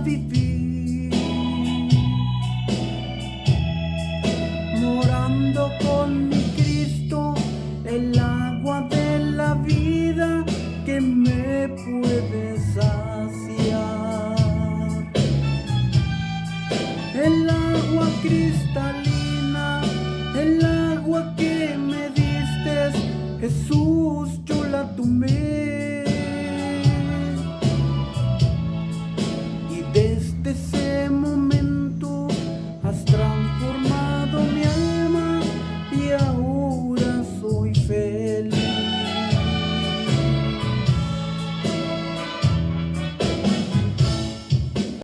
vivir, morando con mi Cristo, el agua de la vida que me puede saciar. El agua cristalina, el agua que me diste, Jesús, yo la tomé.